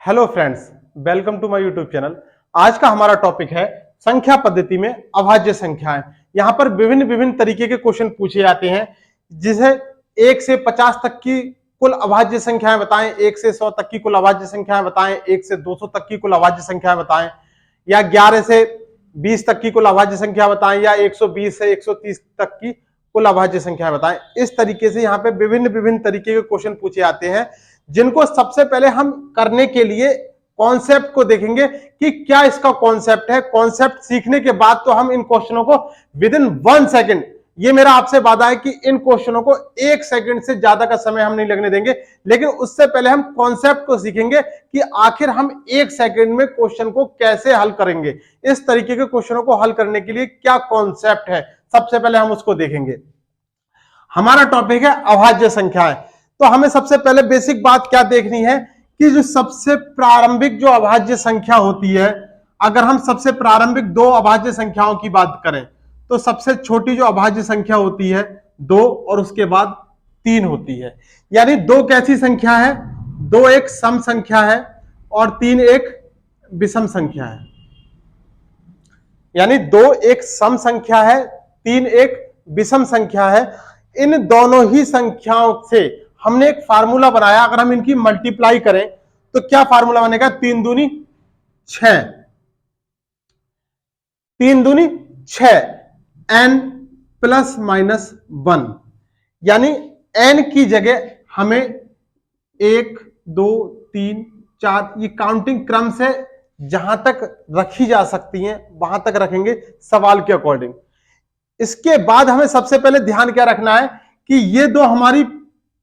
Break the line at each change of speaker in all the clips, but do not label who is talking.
Hello friends, welcome to my YouTube channel. आज का हमारा टॉपिक है संख्या पद्धति में अभाज्य संख्याएं। यहाँ पर विभिन्न विभिन्न तरीके के क्वेश्चन पूछे जाते हैं, जिसे 1 से 50 तक की कुल अभाज्य संख्याएं बताएं, 1 से 100 तक की कुल अभाज्य संख्याएं बताएं, 1 से 200 तक की कुल अभाज्य संख्याएं बताएं, या 11 से 20 तक की कुल अभाज्य संख्या बताएं, या 120 से 130 तक की कुल अभाज्य संख्याएं बताएं। इस तरीके से यहाँ पे विभिन्न विभिन्न तरीके के क्वेश्चन पूछे जाते हैं, जिनको सबसे पहले हम करने के लिए कॉन्सेप्ट को देखेंगे कि क्या इसका कॉन्सेप्ट है। कॉन्सेप्ट सीखने के बाद तो हम इन क्वेश्चनों को विद इन 1 सेकेंड, ये मेरा आपसे वादा है कि इन क्वेश्चनों को 1 सेकंड से ज्यादा का समय हम नहीं लगने देंगे। लेकिन उससे पहले हम कॉन्सेप्ट को सीखेंगे कि आखिर हम 1 सेकंड में क्वेश्चन को कैसे हल करेंगे। इस तरीके के क्वेश्चनों को हल करने के लिए क्या कॉन्सेप्ट है, सबसे पहले हम उसको देखेंगे। हमारा टॉपिक है अभाज्य संख्याएं। तो हमें सबसे पहले बेसिक बात क्या देखनी है कि जो सबसे प्रारंभिक जो अभाज्य संख्या होती है, अगर हम सबसे प्रारंभिक 2 अभाज्य संख्याओं की बात करें तो सबसे छोटी जो अभाज्य संख्या होती है 2 और उसके बाद 3 होती है। यानी 2 कैसी संख्या है? 2 एक सम संख्या है और 3 एक विषम संख्या है। यानी 2 एक सम संख्या है, 3 एक विषम संख्या है। इन दोनों ही संख्याओं से हमने एक फार्मूला बनाया। अगर हम इनकी मल्टीप्लाई करें तो क्या फार्मूला बनेगा? 3 दूनी 6, 3 दूनी 6, n प्लस माइनस 1। यानी n की जगह हमें 1 2 3 4 ये काउंटिंग क्रम से जहां तक रखी जा सकती हैं वहां तक रखेंगे सवाल के अकॉर्डिंग। इसके बाद हमें सबसे पहले ध्यान क्या रखना है कि ये 2 हमारी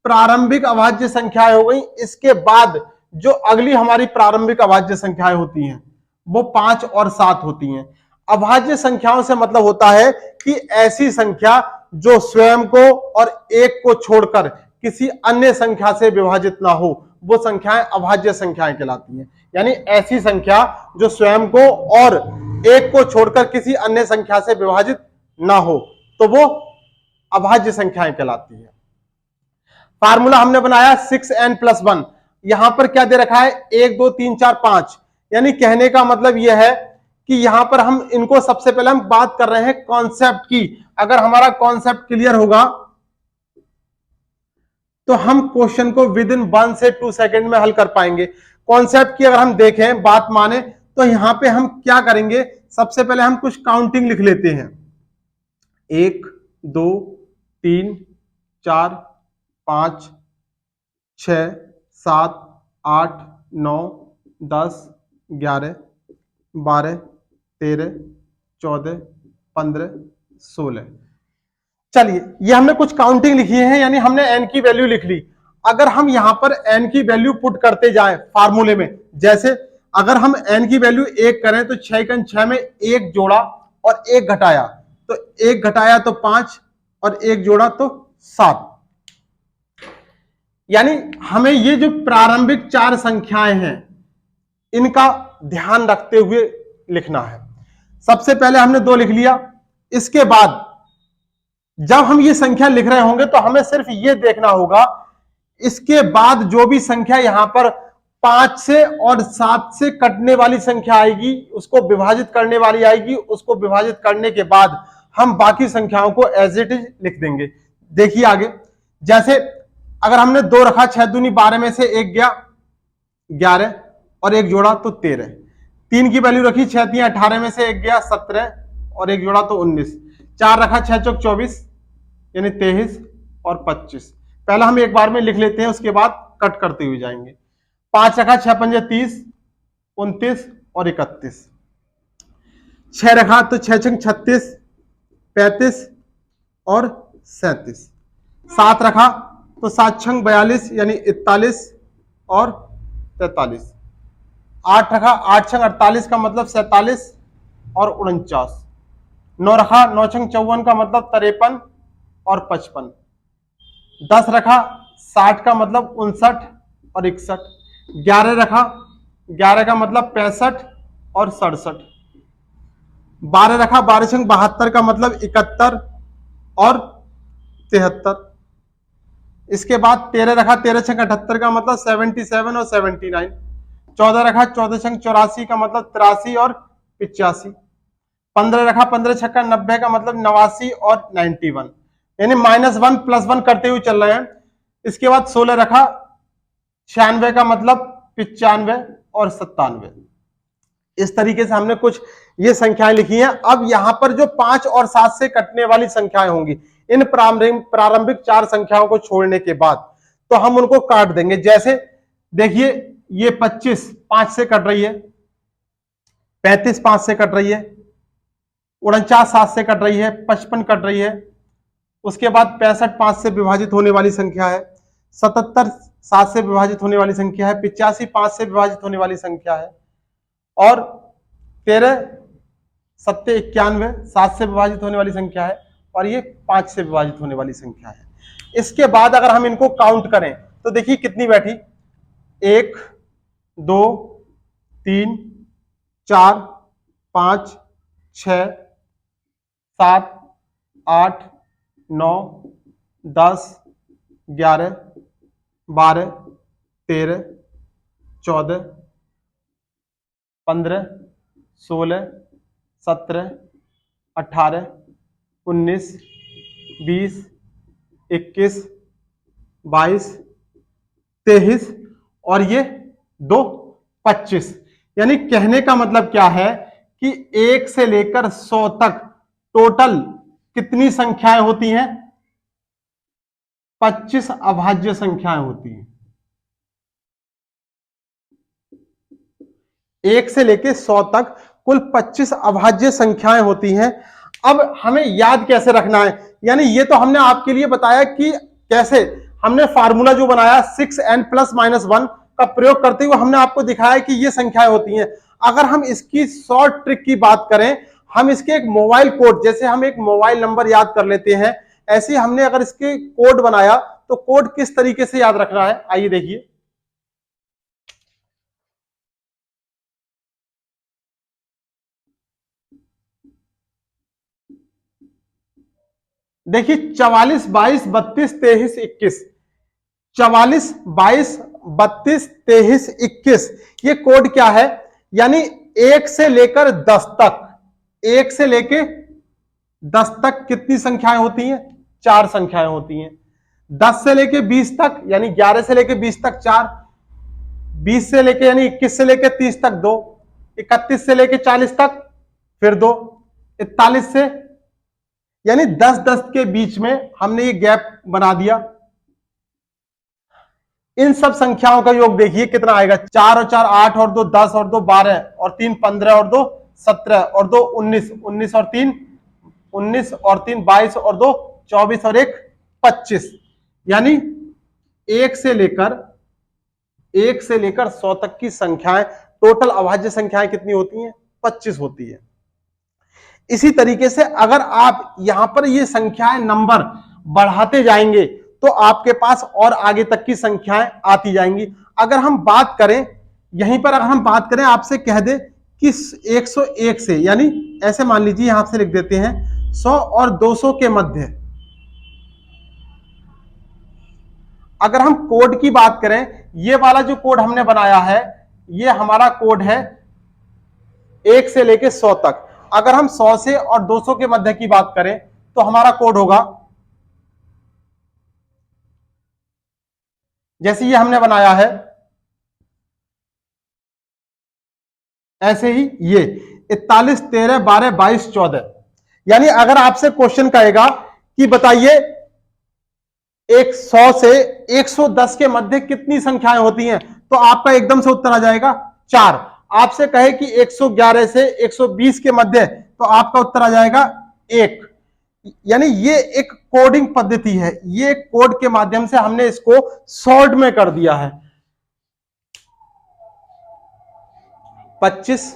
प्रारंभिक अभाज्य संख्याएं हो गई। इसके बाद जो अगली हमारी प्रारंभिक अभाज्य संख्याएं होती हैं वो 5 और 7 होती हैं। अभाज्य संख्याओं से मतलब होता है कि ऐसी संख्या जो स्वयं को और 1 को छोड़कर किसी अन्य संख्या से विभाजित ना हो, वो संख्याएं अभाज्य संख्याएं कहलाती हैं। यानी ऐसी संख्या जो स्वयं को और 1 को छोड़कर किसी अन्य संख्या से विभाजित ना हो तो वो अभाज्य संख्याएं कहलाती है। फार्मूला हमने बनाया 6n + 1। यहां पर क्या दे रखा है? 1 2 3 4 5। यानी कहने का मतलब यह है कि यहां पर हम इनको सबसे पहले हम बात कर रहे हैं कॉन्सेप्ट की। अगर हमारा कॉन्सेप्ट क्लियर होगा तो हम क्वेश्चन को विद इन 1 से 2 सेकंड में हल कर पाएंगे। कॉन्सेप्ट की अगर हम देखें, बात माने, तो यहां पे हम क्या करेंगे? सबसे पहले हम कुछ काउंटिंग लिख लेते हैं। 1 2 3 4 5 6 7 8 9 10 11 12 13 14 15 16। चलिए, ये हमने कुछ काउंटिंग लिखी है, यानी हमने n की वैल्यू लिख ली। अगर हम यहां पर n की वैल्यू पुट करते जाएं फार्मूले में, जैसे अगर हम n की वैल्यू 1 करें तो 6 6 में 1 जोड़ा और 1 घटाया, तो 1 घटाया तो 5 और 1 जोड़ा तो 7। यानी हमें ये जो प्रारंभिक 4 संख्याएं हैं इनका ध्यान रखते हुए लिखना है। सबसे पहले हमने 2 लिख लिया। इसके बाद जब हम ये संख्या लिख रहे होंगे तो हमें सिर्फ ये देखना होगा, इसके बाद जो भी संख्या यहां पर 5 से और 7 से कटने वाली संख्या आएगी, उसको विभाजित करने वाली आएगी, उसको विभाजित करने के बाद हम बाकी संख्याओं को एज इट इज लिख देंगे। देखिए आगे, जैसे अगर हमने 2 रखा, 6 दूनी 12 में से 1 गया 11 और 1 जोड़ा तो 13। 3 की वैल्यू रखी, 6 3 18 में से 1 गया 17 और 1 जोड़ा तो 19। 4 रखा, 6 चौक 24 यानी 23 और 25। पहला हम एक बार में लिख लेते हैं, उसके बाद कट करते हुए जाएंगे। 5 रखा, 6 पंजे 30 29 और 31। 6 रखा तो 6 छंग 36 35 और 37। 7 रखा तो 7 छंग 42 यानी 41 और 43। 8 रखा, 8 छंग 48 का मतलब 47 और 49। 9 रखा, 9 छंग 54 का मतलब 53 और 55। 10 रखा, 60 का मतलब 59 और 61। 11 रखा, 11 का मतलब 65 और 67। 12 रखा, 12 छंग 72 का मतलब 71 और 73। इसके बाद 13 रखा, 13 छंग 78 का मतलब 77 और 79। 14 रखा 14 छंग 84 का मतलब 83 और 85। 15 रखा 15 छक्का 90 का मतलब 89 और 91, यानी -1 +1 करते हुए चल रहे हैं। इसके बाद 16 रखा 96 का मतलब 95 और 97। इस तरीके से हमने कुछ ये संख्याएं लिखी हैं। अब यहां पर जो 5 और 7 से कटने वाली संख्याएं होंगी, इन प्रारंभिक 4 संख्याओं को छोड़ने के बाद तो हम उनको काट देंगे। जैसे देखिए ये 25 5 से कट रही है, 35 5 से कट रही है, 49 7 से कट रही है, 55 कट रही है। उसके बाद 65 5 से विभाजित होने वाली संख्या है, 77 7 से विभाजित होने वाली संख्या है, 85 5 से विभाजित होने वाली संख्या है, और 13 7 91 7 से विभाजित होने वाली संख्या है, और ये 5 से विभाजित होने वाली संख्या है। इसके बाद अगर हम इनको काउंट करें तो देखिए कितनी बैठी, 1 2 3 4 5 6 7 8 9 10 11 12 13 14 15 16 17 18 19 20 21 22 23 और ये 2 25। यानी कहने का मतलब क्या है कि 1 से लेकर 100 तक टोटल कितनी संख्याएं होती हैं? 25 अभाज्य संख्याएं होती हैं। 1 से लेकर 100 तक कुल 25 अभाज्य संख्याएं होती हैं। अब हमें याद कैसे रखना है, यानी ये तो हमने आपके लिए बताया कि कैसे हमने फार्मूला जो बनाया 6n + -1 का प्रयोग करते हुए हमने आपको दिखाया कि ये संख्याएं होती हैं। अगर हम इसकी शॉर्ट ट्रिक की बात करें, हम इसके एक मोबाइल कोड, जैसे हम एक मोबाइल नंबर याद कर लेते हैं, ऐसे ही हमने अगर इसके कोड बनाया तो कोड किस तरीके से याद रखना है, आइए देखिए। देखिए 44 22 32 23 21, 44 22 32 23 21, ये कोड क्या है? यानी 1 से लेकर 10 तक, 1 से लेकर 10 तक कितनी संख्याएं होती हैं? 4 संख्याएं होती हैं। 10 से लेकर 20 तक, यानी 11 से लेकर 20 तक 4, 20 से लेकर यानी 21 से लेकर 30 तक 2, 31 से लेकर 40 तक फिर 2, 41 से, यानी 10-10 के बीच में हमने ये गैप बना दिया। इन सब संख्याओं का योग देखिए कितना आएगा, 4 और 4 8 और 2 10 और 2 12 और 3 15 और 2 17 और 2 19, 19 और 3 19 और 3 22 और 2 24 और 1 25। यानी 1 से लेकर 100 तक की संख्याएं, टोटल अभाज्य संख्याएं कितनी होती हैं? 25 होती है। इसी तरीके से अगर आप यहां पर ये संख्याएं नंबर बढ़ाते जाएंगे तो आपके पास और आगे तक की संख्याएं आती जाएंगी। अगर हम बात करें, यहीं पर अगर हम बात करें, आपसे कह दे कि 101 से, यानी ऐसे मान लीजिए यहां से लिख देते हैं 100 और 200 के मध्य अगर हम कोड की बात करें, ये वाला जो कोड हमने बनाया है ये हमारा कोड है 1 से लेकर 100 तक। अगर हम 100 से और 200 के मध्य की बात करें तो हमारा कोड होगा जैसे ये हमने बनाया है, ऐसे ही ये 41 13 12 22 14। यानी अगर आपसे क्वेश्चन कहेगा कि बताइए 100 से 110 के मध्य कितनी संख्याएं होती हैं, तो आपका एकदम से उत्तर आ जाएगा 4। आपसे कहे कि 111 से 120 के मध्य, तो आपका उत्तर आ जाएगा 1। यानी ये एक कोडिंग पद्धति है, ये कोड के माध्यम से हमने इसको शॉर्ट में कर दिया है। 25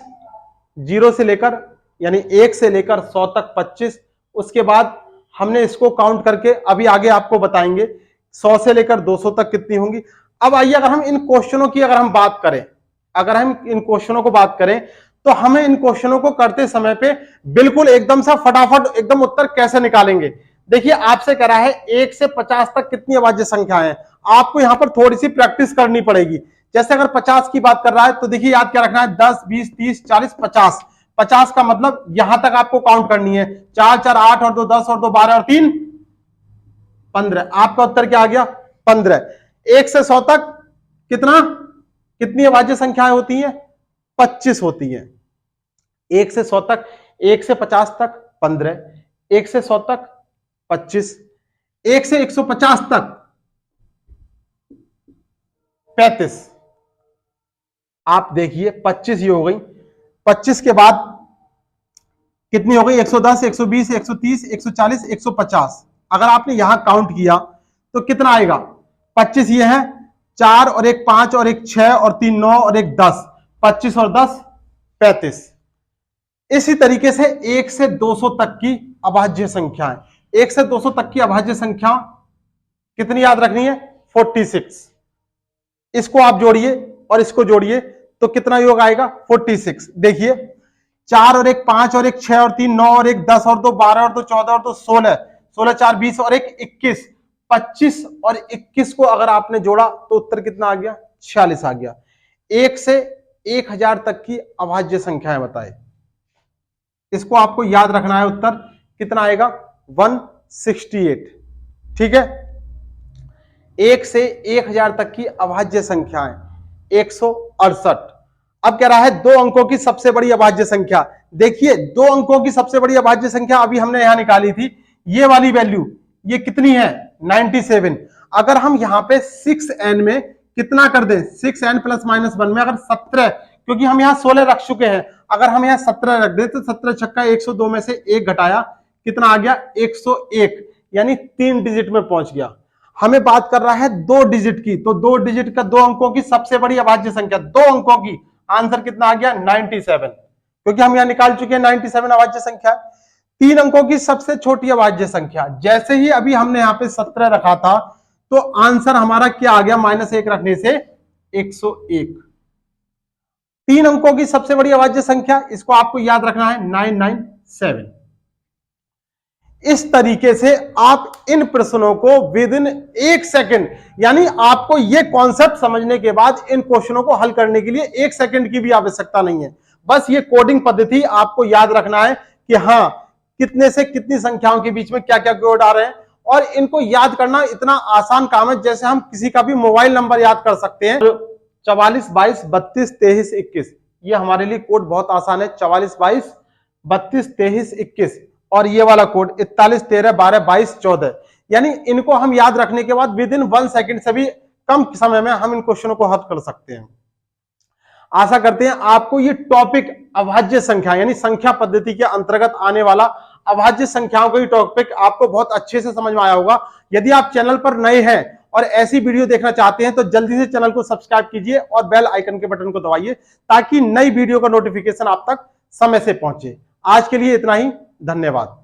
0 से लेकर, यानी 1 से लेकर 100 तक 25। उसके बाद हमने इसको काउंट करके अभी आगे आपको बताएंगे 100 से लेकर 200 तक कितनी होंगी। अब आइए अगर हम इन क्वेश्चनों की अगर हम बात करें, अगर हम इन क्वेश्चनों को बात करें तो हमें इन क्वेश्चनों को करते समय पे बिल्कुल एकदम सा फटाफट एकदम उत्तर कैसे निकालेंगे। देखिए आपसे कह रहा है 1 से 50 तक कितनी अभाज्य संख्याएं हैं, आपको यहां पर थोड़ी सी प्रैक्टिस करनी पड़ेगी। जैसे अगर 50 की बात कर रहा है तो देखिए याद क्या रखना है, 10, 20, 30, 40, 50। 50 का मतलब यहां तक आपको काउंट करनी है, 4 4 8 और 2 10 और 2 12 और 3 15। आपका उत्तर क्या आ गया? 15। 1 से 100 तक कितनी अभाज्य संख्याएं होती हैं? 25 होती हैं। 1 से 100 तक, 1 से 50 तक 15, 1 से 100 तक 25, 1 से 150 तक 35। आप देखिए 25 ये हो गई, 25 के बाद कितनी हो गई? 110, 120, 130, 140, 150। अगर आपने यहां काउंट किया तो कितना आएगा? 25 ये है, 4 और 1 5 और 1 6 और 3 9 और 1 10, 25 और 10 35। इसी तरीके से 1 से 200 तक की अभाज्य संख्याएं, 1 से 200 तक की अभाज्य संख्या कितनी याद रखनी है? 46। इसको आप जोड़िए और इसको जोड़िए तो कितना योग आएगा? 46। देखिए 4 और 1 5 और 1 6 और 3 9 और 1 10 और 2 12 और 2 14 और 2 16, 16 4 20 और 1 21, 25 और 21 को अगर आपने जोड़ा तो उत्तर कितना आ गया? 46 आ गया। 1 से 1000 तक की अभाज्य संख्याएं बताए, इसको आपको याद रखना है। उत्तर कितना आएगा? 168। ठीक है। 1 से 1000 तक की अभाज्य संख्याएं 168। अब कह रहा है 2 अंकों की सबसे बड़ी अभाज्य संख्या। देखिए 2 अंकों की सबसे बड़ी अभाज्य संख्या अभी हमने यहां निकाली थी, ये वाली वैल्यू, ये कितनी है? 97। अगर हम यहां पे 6n में कितना कर दें? 6n प्लस माइनस 1 में अगर 17, क्योंकि हम यहां 16 रख चुके हैं, अगर हम यहां 17 रख दें तो 17 छक्का 102 में से 1 घटाया, कितना आ गया? 101, यानी 3 डिजिट में पहुंच गया। हमें बात कर रहा है 2 डिजिट की, तो 2 डिजिट का 2 अंकों की सबसे बड़ी अभाज्य संख्या, 2 अंकों की, आंसर कितना आ गया? 97, क्योंकि हम यहां निकाल चुके हैं 97 अभाज्य संख्या। 3 अंकों की सबसे छोटी अभाज्य संख्या, जैसे ही अभी हमने यहां पे 17 रखा था तो आंसर हमारा क्या आ गया? -1 रखने से 101। 3 अंकों की सबसे बड़ी अभाज्य संख्या, इसको आपको याद रखना है, 997। इस तरीके से आप इन प्रश्नों को विद इन 1 सेकंड, यानी आपको यह कॉन्सेप्ट समझने के बाद इन क्वेश्चनों को हल करने के लिए 1 सेकंड की भी आवश्यकता नहीं है। बस ये कोडिंग पद्धति आपको याद रखना है कि हां, कितने से कितनी संख्याओं के बीच में क्या क्या कोड आ रहे हैं, और इनको याद करना इतना आसान काम है जैसे हम किसी का भी मोबाइल नंबर याद कर सकते हैं। 44 22 32 23 21, ये हमारे लिए कोड बहुत आसान है। 44 22 32 23 21 और ये वाला कोड 41 13 12 22 14, यानी इनको हम याद रखने के बाद विद इन 1 सेकंड से भी कम समय में हम इन क्वेश्चनों को हल कर सकते हैं। आशा करते हैं आपको ये टॉपिक अभाज्य संख्या यानी संख्या पद्धति के अंतर्गत आने वाला अभाज्य संख्याओं का ये टॉपिक आपको बहुत अच्छे से समझ में आया होगा। यदि आप चैनल पर नए हैं और ऐसी वीडियो देखना चाहते हैं तो जल्दी से चैनल को सब्सक्राइब कीजिए और बेल आइकन के बटन को दबाइए ताकि नई वीडियो का नोटिफिकेशन आप तक समय से पहुंचे। आज के लिए इतना ही, धन्यवाद।